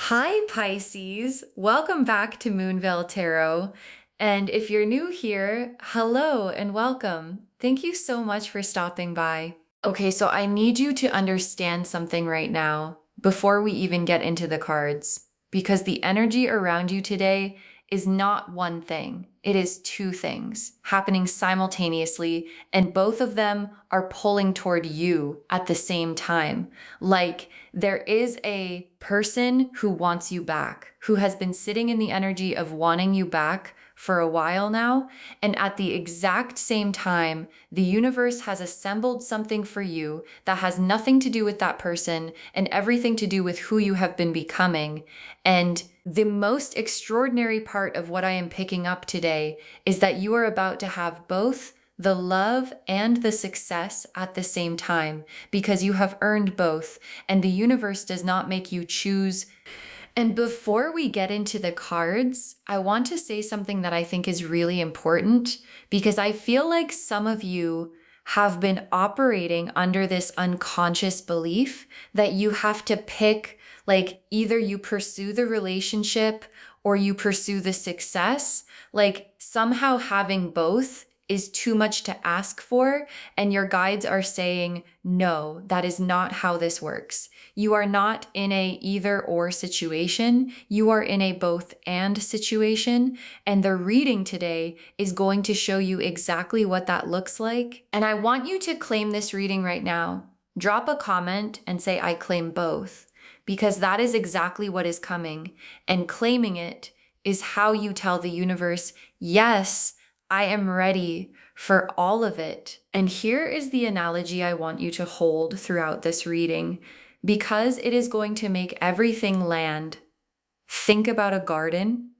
Hi, Pisces. Welcome back to Moonveil Tarot. And if you're new here, hello and welcome. Thank you so much for stopping by. Okay, so I need you to understand something right now before we even get into the cards, because the energy around you today is not one thing. It is two things happening simultaneously, and both of them are pulling toward you at the same time. Like there is a person who wants you back, who has been sitting in the energy of wanting you back for a while now. And at the exact same time, the universe has assembled something for you that has nothing to do with that person and everything to do with who you have been becoming. And the most extraordinary part of what I am picking up today is that you are about to have both the love and the success at the same time because you have earned both, and the universe does not make you choose. And before we get into the cards, I want to say something that I think is really important because I feel like some of you have been operating under this unconscious belief that you have to pick, like either you pursue the relationship or you pursue the success. Like somehow having both is too much to ask for, and your guides are saying, no, that is not how this works. You are not in a either or situation. You are in a both and situation. And the reading today is going to show you exactly what that looks like. And I want you to claim this reading right now. Drop a comment and say, I claim both, because that is exactly what is coming. And claiming it is how you tell the universe, yes, I am ready for all of it. And here is the analogy I want you to hold throughout this reading, because it is going to make everything land. Think about a garden,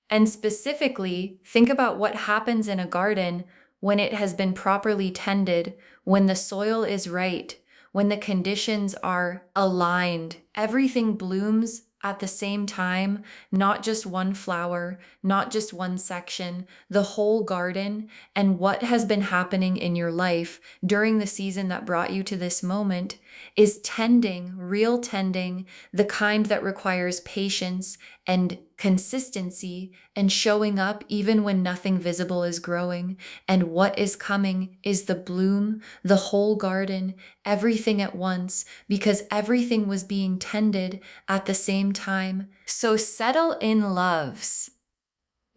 and specifically think about what happens in a garden when it has been properly tended, when the soil is right, when the conditions are aligned. Everything blooms at the same time, not just one flower, not just one section, the whole garden. And what has been happening in your life during the season that brought you to this moment is tending, real tending, the kind that requires patience and consistency and showing up even when nothing visible is growing. And what is coming is the bloom, the whole garden, everything at once, because everything was being tended at the same time. So settle in, loves,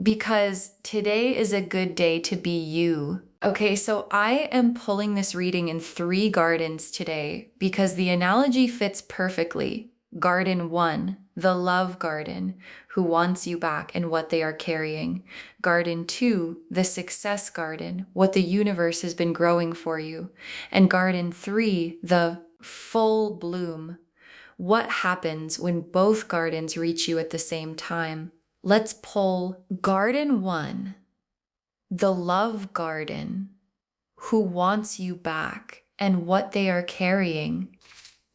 because today is a good day to be you. Okay, so I am pulling this reading in 3 gardens today because the analogy fits perfectly. Garden 1, the love garden, who wants you back and what they are carrying. Garden 2, the success garden, what the universe has been growing for you. And Garden 3, the full bloom. What happens when both gardens reach you at the same time? Let's pull Garden 1, the love garden, who wants you back and what they are carrying.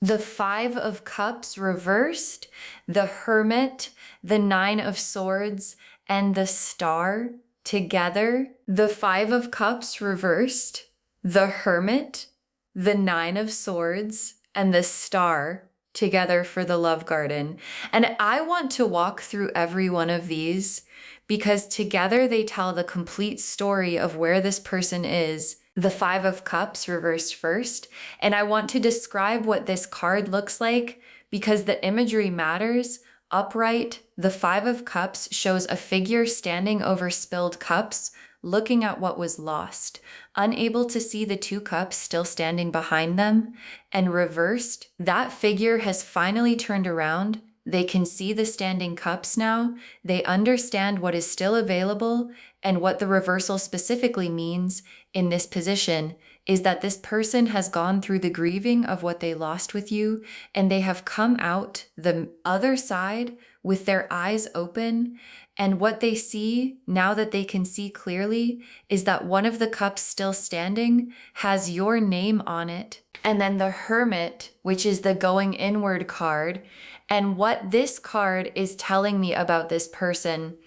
The 5 of Cups reversed, the Hermit, the 9 of Swords, and the Star together. The 5 of Cups reversed, the Hermit, the 9 of Swords, and the Star together for the love garden. And I want to walk through every one of these because together they tell the complete story of where this person is. The 5 of Cups reversed first, and I want to describe what this card looks like because the imagery matters. Upright, the 5 of Cups shows a figure standing over spilled cups, looking at what was lost, unable to see the 2 cups still standing behind them. And reversed, that figure has finally turned around. They can see the standing cups now. They understand what is still available, and what the reversal specifically means in this position is that this person has gone through the grieving of what they lost with you, and they have come out the other side with their eyes open. And what they see, now that they can see clearly, is that one of the cups still standing has your name on it. And then the Hermit, which is the going inward card. And what this card is telling me about this person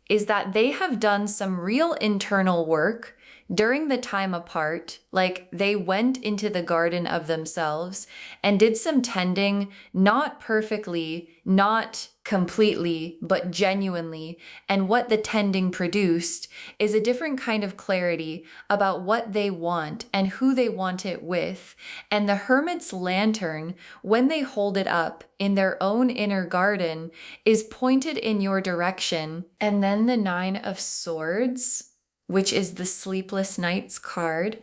is that they have done some real internal work during the time apart. Like they went into the garden of themselves and did some tending, not perfectly, not completely, but genuinely. And what the tending produced is a different kind of clarity about what they want and who they want it with. And the Hermit's lantern, when they hold it up in their own inner garden, is pointed in your direction. And then the Nine of Swords, which is the Sleepless Nights card.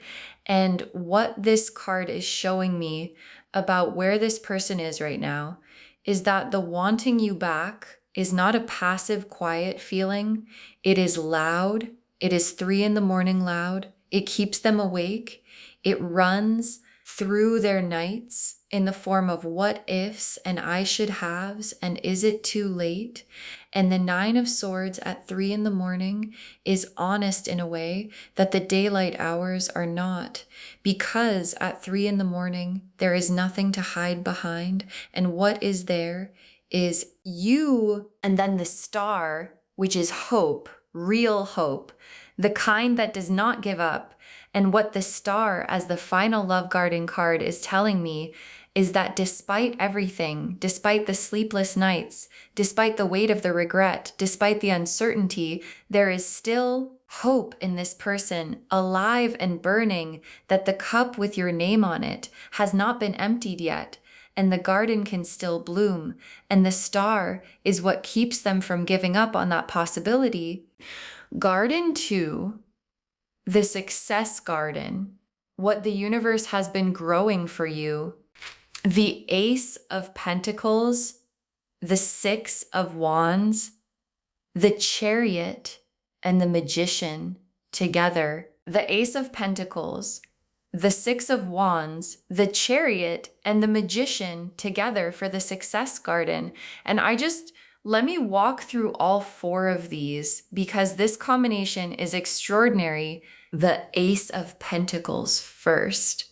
And what this card is showing me about where this person is right now is that the wanting you back is not a passive, quiet feeling. It is loud. It is 3 a.m. loud. It keeps them awake. It runs through their nights in the form of what ifs and I should haves and is it too late? And the Nine of Swords at 3 a.m. is honest in a way that the daylight hours are not, because at 3 a.m. there is nothing to hide behind. And what is there is you, and then the star, which is hope, real hope, the kind that does not give up. And what the star as the final love garden card is telling me is that despite everything, despite the sleepless nights, despite the weight of the regret, despite the uncertainty, there is still hope in this person, alive and burning, that the cup with your name on it has not been emptied yet, and the garden can still bloom, and the star is what keeps them from giving up on that possibility. Garden 2, the success garden, what the universe has been growing for you, the Ace of Pentacles, the Six of Wands, the Chariot, and the Magician together. The Ace of Pentacles, the Six of Wands, the Chariot, and the Magician together for the success garden. And let me walk through all 4 of these because this combination is extraordinary. The Ace of Pentacles first,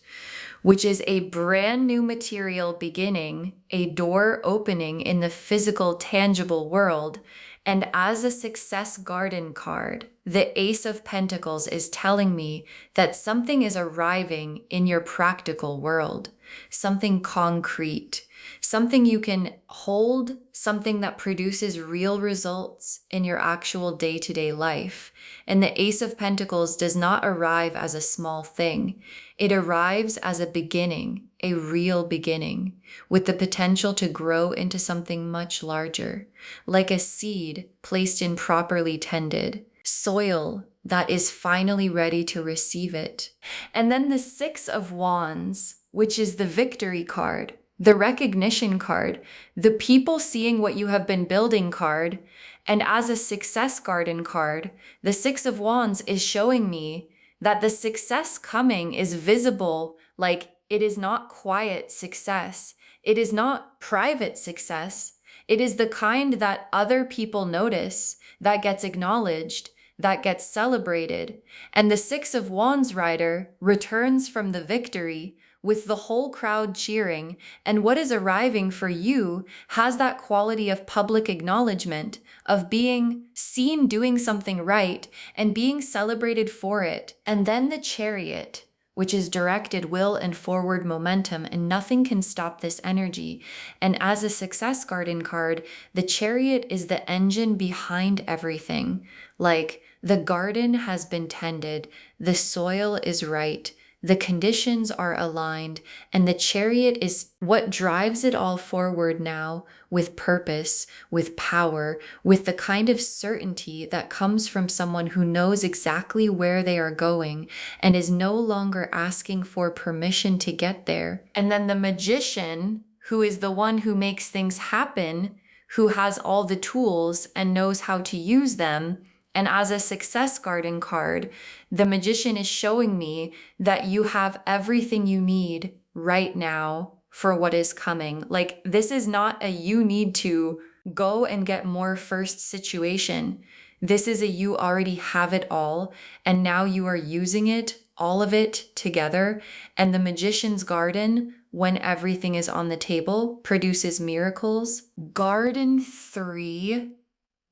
which is a brand new material beginning, a door opening in the physical, tangible world. And as a success garden card, the Ace of Pentacles is telling me that something is arriving in your practical world, something concrete, something you can hold, something that produces real results in your actual day-to-day life. And the Ace of Pentacles does not arrive as a small thing. It arrives as a beginning, a real beginning, with the potential to grow into something much larger, like a seed placed in properly tended soil that is finally ready to receive it. And then the Six of Wands, which is the victory card, the recognition card, the people seeing what you have been building card. And as a success garden card, the Six of Wands is showing me that the success coming is visible, like it is not quiet success. It is not private success. It is the kind that other people notice, that gets acknowledged, that gets celebrated. And the Six of Wands rider returns from the victory with the whole crowd cheering, and what is arriving for you has that quality of public acknowledgement, of being seen doing something right and being celebrated for it. And then the Chariot, which is directed will and forward momentum, and nothing can stop this energy. And as a success garden card, the Chariot is the engine behind everything. Like the garden has been tended, the soil is right, the conditions are aligned, and the Chariot is what drives it all forward now with purpose, with power, with the kind of certainty that comes from someone who knows exactly where they are going and is no longer asking for permission to get there. And then the Magician, who is the one who makes things happen, who has all the tools and knows how to use them. And as a success garden card, the Magician is showing me that you have everything you need right now for what is coming. Like, this is not a you need to go and get more first situation. This is a you already have it all, and now you are using it, all of it together. And the Magician's garden, when everything is on the table, produces miracles. Garden 3,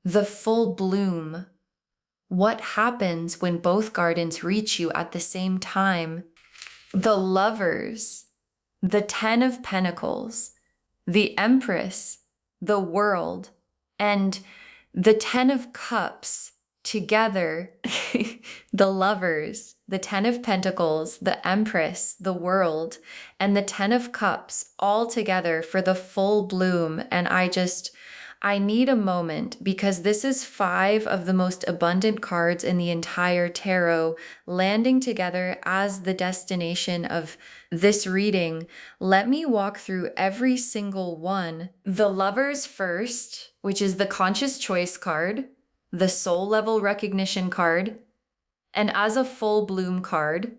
the full bloom. What happens when both gardens reach you at the same time? The Lovers, the Ten of Pentacles, the Empress, the World, And the 10 of Cups together, the Lovers, the 10 of Pentacles, the Empress, the World, and the 10 of Cups all together for the full bloom. And I need a moment because this is 5 of the most abundant cards in the entire tarot landing together as the destination of this reading. Let me walk through every single one. The Lovers first, which is the conscious choice card, the soul level recognition card, and as a full bloom card,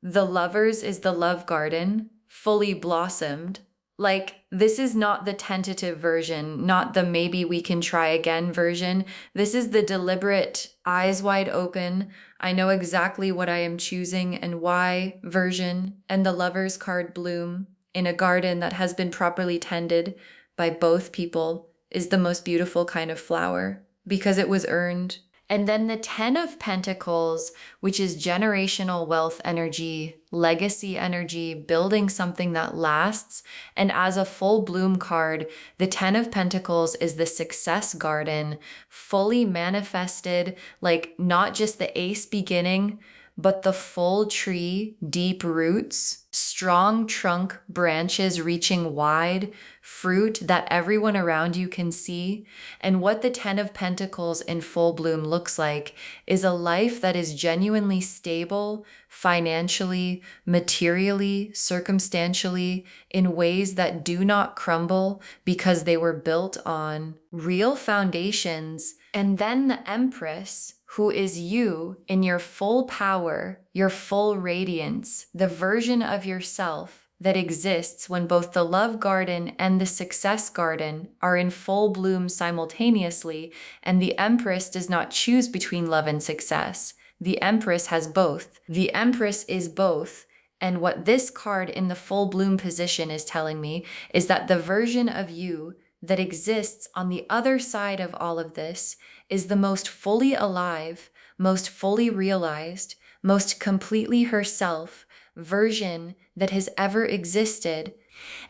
the Lovers is the love garden, fully blossomed. Like, this is not the tentative version, not the maybe we can try again version. This is the deliberate, eyes wide open, I know exactly what I am choosing and why version, and the Lovers card bloom in a garden that has been properly tended by both people is the most beautiful kind of flower because it was earned. And then the 10 of Pentacles, which is generational wealth energy, legacy energy, building something that lasts. And as a full bloom card, the 10 of Pentacles is the success garden, fully manifested, like not just the ace beginning, but the full tree, deep roots, strong trunk branches reaching wide, fruit that everyone around you can see. And what the 10 of Pentacles in full bloom looks like is a life that is genuinely stable, financially, materially, circumstantially, in ways that do not crumble because they were built on real foundations. And then the Empress, who is you in your full power, your full radiance, the version of yourself that exists when both the love garden and the success garden are in full bloom simultaneously, and the Empress does not choose between love and success. The Empress has both. The Empress is both. And what this card in the full bloom position is telling me is that the version of you that exists on the other side of all of this is the most fully alive, most fully realized, most completely herself version that has ever existed.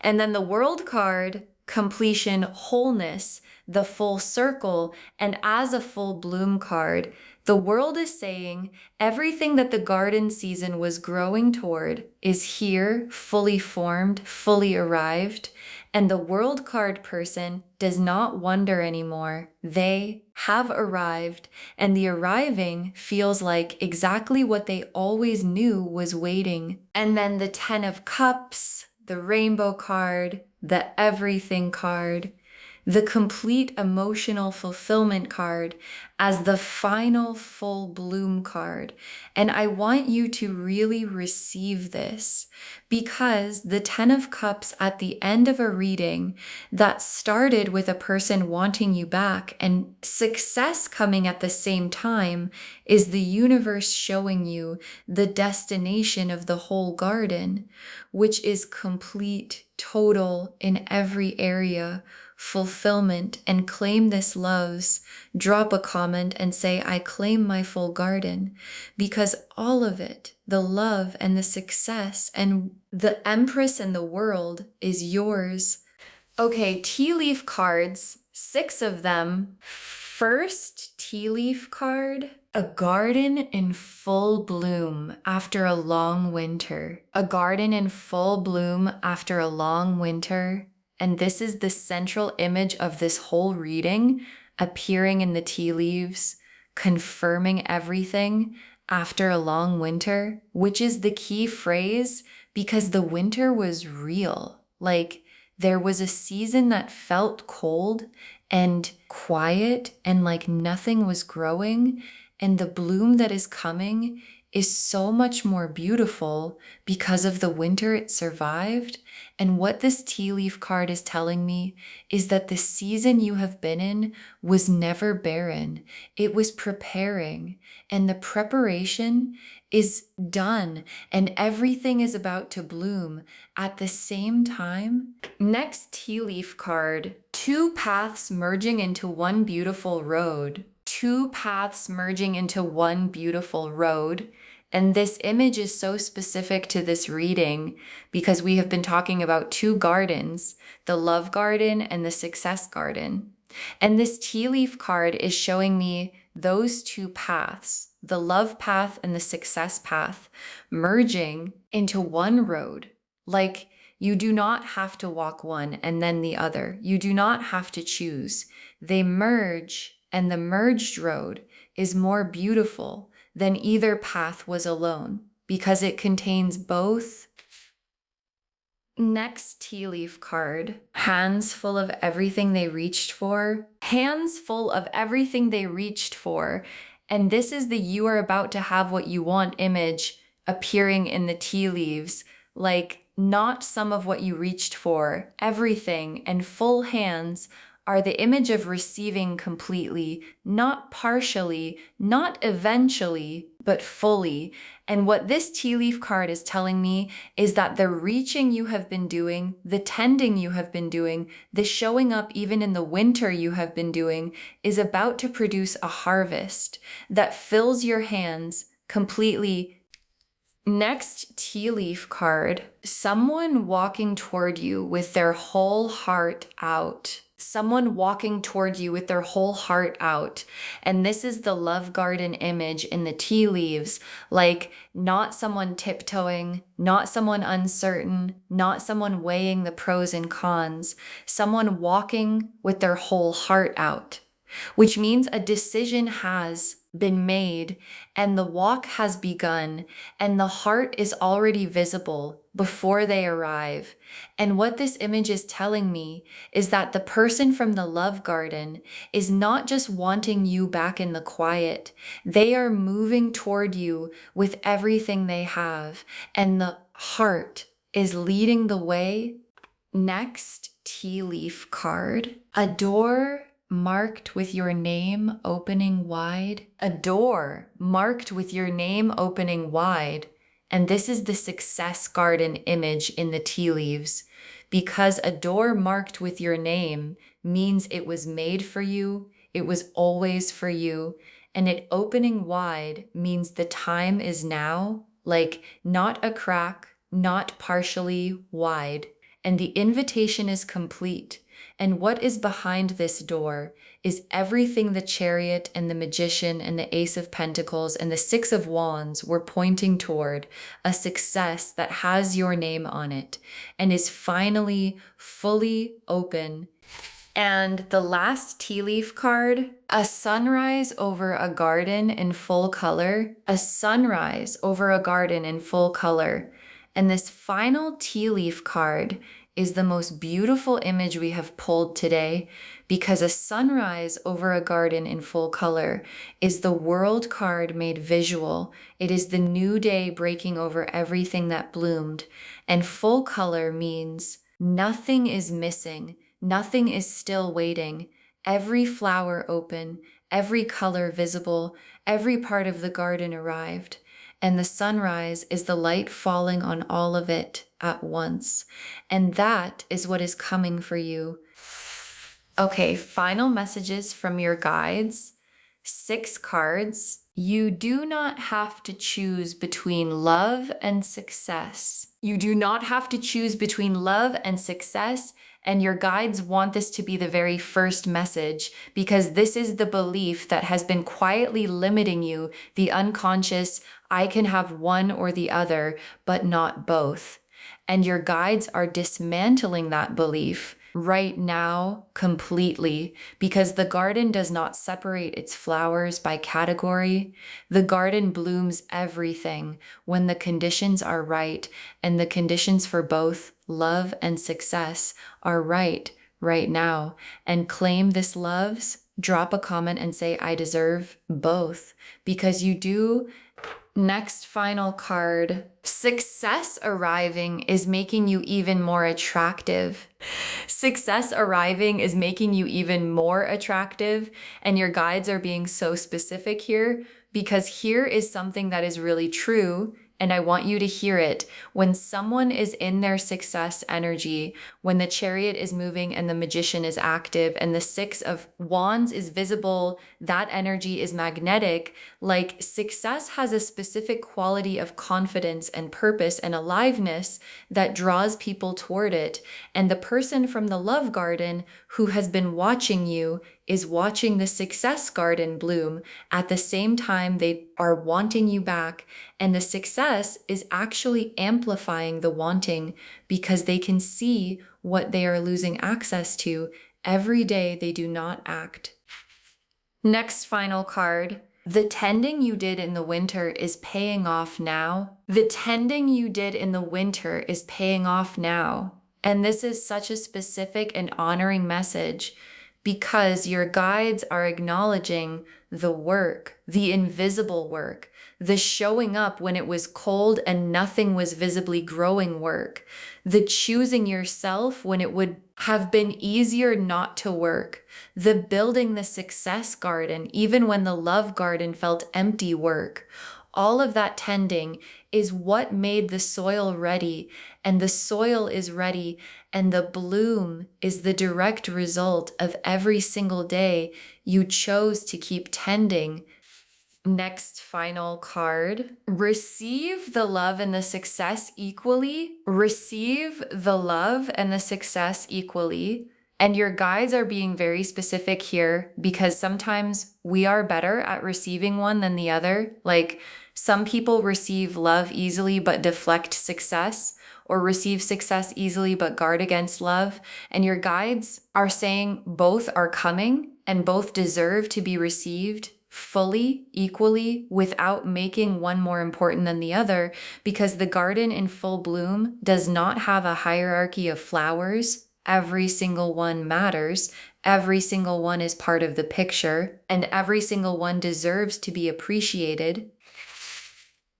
And then the World card, completion, wholeness, the full circle, and as a full bloom card, the World is saying everything that the garden season was growing toward is here, fully formed, fully arrived. And the World card person does not wonder anymore. They have arrived, and the arriving feels like exactly what they always knew was waiting. And then the 10 of Cups, the Rainbow card, the Everything card, the complete emotional fulfillment card as the final full bloom card. And I want you to really receive this because the 10 of Cups at the end of a reading that started with a person wanting you back and success coming at the same time is the universe showing you the destination of the whole garden, which is complete, total in every area fulfillment. And claim this, loves. Drop a comment and say, I claim my full garden, because all of it, the love and the success and the Empress and the World is yours. Okay, tea leaf cards, 6 of them. First tea leaf card, a garden in full bloom after a long winter. A garden in full bloom after a long winter. And this is the central image of this whole reading, appearing in the tea leaves, confirming everything after a long winter, which is the key phrase because the winter was real. Like, there was a season that felt cold and quiet and like nothing was growing. And the bloom that is coming is so much more beautiful because of the winter it survived. And what this tea leaf card is telling me is that the season you have been in was never barren. It was preparing, and the preparation is done, and everything is about to bloom at the same time. Next tea leaf card, 2 paths merging into one beautiful road. 2 paths merging into one beautiful road. And this image is so specific to this reading because we have been talking about 2 gardens, the love garden and the success garden. And this tea leaf card is showing me those two paths, the love path and the success path, merging into one road. Like, you do not have to walk one and then the other. You do not have to choose. They merge, and the merged road is more beautiful than either path was alone because it contains both. Next tea leaf card, hands full of everything they reached for. Hands full of everything they reached for. And this is the "you are about to have what you want" image appearing in the tea leaves. Like, not some of what you reached for, everything, and full hands are the image of receiving completely, not partially, not eventually, but fully. And what this tea leaf card is telling me is that the reaching you have been doing, the tending you have been doing, the showing up even in the winter you have been doing is about to produce a harvest that fills your hands completely. Next tea leaf card, someone walking toward you with their whole heart out. Someone walking toward you with their whole heart out. And this is the love garden image in the tea leaves, like not someone tiptoeing, not someone uncertain, not someone weighing the pros and cons, someone walking with their whole heart out, which means a decision has been made and the walk has begun and the heart is already visible before they arrive. And what this image is telling me is that the person from the love garden is not just wanting you back in the quiet. They are moving toward you with everything they have, and the heart is leading the way. Next tea leaf card, a door marked with your name opening wide. A door marked with your name opening wide. And this is the success garden image in the tea leaves, because a door marked with your name means it was made for you, it was always for you, and it opening wide means the time is now, like not a crack, not partially wide, and the invitation is complete. And what is behind this door is everything the Chariot and the Magician and the Ace of Pentacles and the Six of Wands were pointing toward, a success that has your name on it and is finally fully open. And the last tea leaf card, a sunrise over a garden in full color, a sunrise over a garden in full color. And this final tea leaf card is the most beautiful image we have pulled today, because a sunrise over a garden in full color is the world card made visual. It is the new day breaking over everything that bloomed. And full color means nothing is missing, nothing is still waiting. Every flower open, every color visible, every part of the garden arrived. And the sunrise is the light falling on all of it at once. And that is what is coming for you. Okay, final messages from your guides. 6 cards. You do not have to choose between love and success. You do not have to choose between love and success. And your guides want this to be the very first message, because this is the belief that has been quietly limiting you, the unconscious, I can have one or the other, but not both. And your guides are dismantling that belief right now completely, because the garden does not separate its flowers by category. The garden blooms everything when the conditions are right, and the conditions for both love and success are right now. And claim this loves. Drop a comment and say, I deserve both, because you do. Next final card, success arriving is making you even more attractive. Success arriving is making you even more attractive, and your guides are being so specific here, because here is something that is really true and I want you to hear it. When someone is in their success energy, when the Chariot is moving and the Magician is active and the Six of Wands is visible, that energy is magnetic. Like, success has a specific quality of confidence and purpose and aliveness that draws people toward it. And the person from the Love Garden who has been watching you is watching the Success Garden bloom at the same time they are wanting you back. And the success is actually amplifying the wanting because they can see what they are losing access to every day they do not act. Next final card. The tending you did in the winter is paying off now. The tending you did in the winter is paying off now. And this is such a specific and honoring message because your guides are acknowledging the work, the invisible work, the showing up when it was cold and nothing was visibly growing work, the choosing yourself when it would have been easier not to work, the building the success garden even when the love garden felt empty work. All of that tending is what made the soil ready, and the soil is ready, and the bloom is the direct result of every single day you chose to keep tending. Next final card. Receive the love and the success equally. Receive the love and the success equally. And your guides are being very specific here because sometimes we are better at receiving one than the other. Like, some people receive love easily but deflect success, or receive success easily but guard against love. And your guides are saying both are coming and both deserve to be received fully, equally, without making one more important than the other, because the garden in full bloom does not have a hierarchy of flowers. Every single one matters. Every single one is part of the picture, and every single one deserves to be appreciated.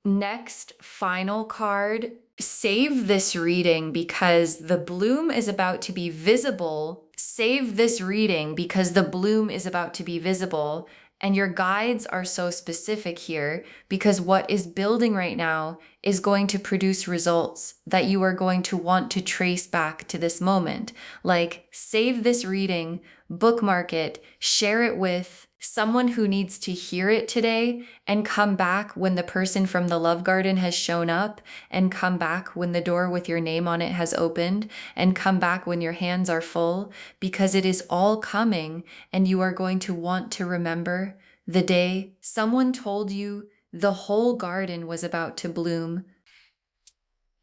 Next, final card. Save this reading because the bloom is about to be visible. Save this reading because the bloom is about to be visible. And your guides are so specific here because what is building right now is going to produce results that you are going to want to trace back to this moment. Like, save this reading, bookmark it, share it with someone who needs to hear it today, and come back when the person from the love garden has shown up, and come back when the door with your name on it has opened, and come back when your hands are full, because it is all coming, and you are going to want to remember the day someone told you the whole garden was about to bloom.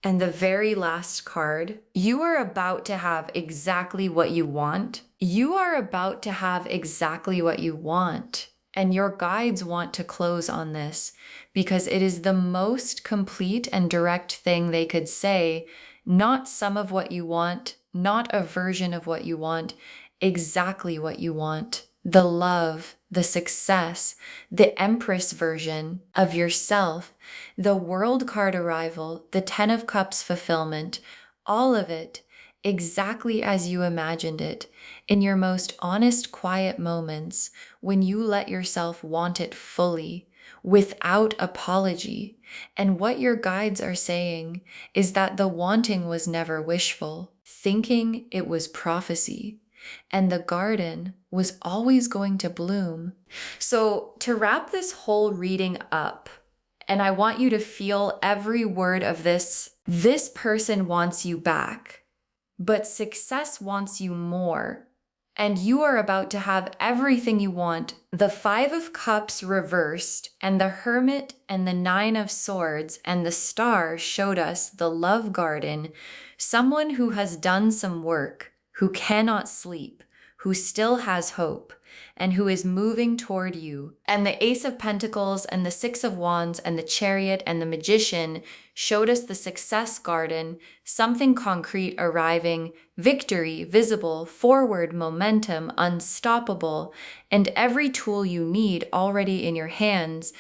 And the very last card, you are about to have exactly what you want. You are about to have exactly what you want. And your guides want to close on this because it is the most complete and direct thing they could say. Not some of what you want, not a version of what you want, exactly what you want. The love, the success, the Empress version of yourself, the World card arrival, the Ten of Cups fulfillment, all of it exactly as you imagined it, in your most honest, quiet moments when you let yourself want it fully, without apology. And what your guides are saying is that the wanting was never wishful, thinking it was prophecy. And the garden was always going to bloom. So to wrap this whole reading up, and I want you to feel every word of this person wants you back, but success wants you more. And you are about to have everything you want. The Five of Cups reversed, and the Hermit and the Nine of Swords and the Star showed us the love garden, someone who has done some work, who cannot sleep, who still has hope, and who is moving toward you. And the Ace of Pentacles and the Six of Wands and the Chariot and the Magician showed us the success garden, something concrete arriving, victory, visible, forward, momentum, unstoppable, and every tool you need already in your hands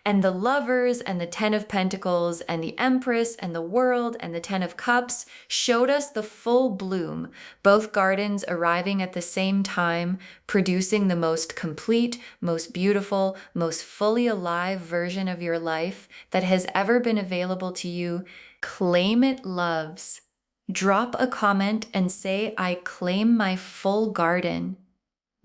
And the Lovers and the Ten of Pentacles and the Empress and the World and the Ten of Cups showed us the full bloom, both gardens arriving at the same time, producing the most complete, most beautiful, most fully alive version of your life that has ever been available to you. Claim it, loves. Drop a comment and say, I claim my full garden,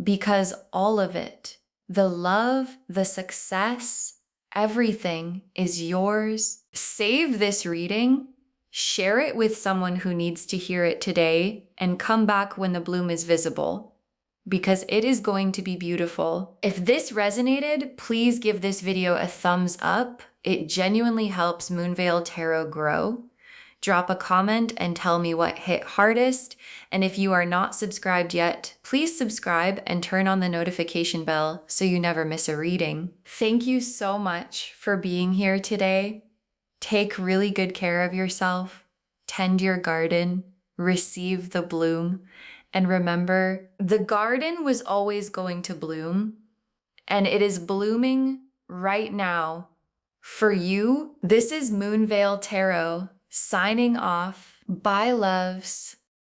because all of it, the love, the success, everything is yours. Save this reading, share it with someone who needs to hear it today, and come back when the bloom is visible, because it is going to be beautiful. If this resonated, please give this video a thumbs up. It genuinely helps Moonveil Tarot grow. Drop a comment and tell me what hit hardest. And if you are not subscribed yet, please subscribe and turn on the notification bell so you never miss a reading. Thank you so much for being here today. Take really good care of yourself. Tend your garden. Receive the bloom. And remember, the garden was always going to bloom, and it is blooming right now for you. This is Moonveil Tarot signing off. Bye, loves.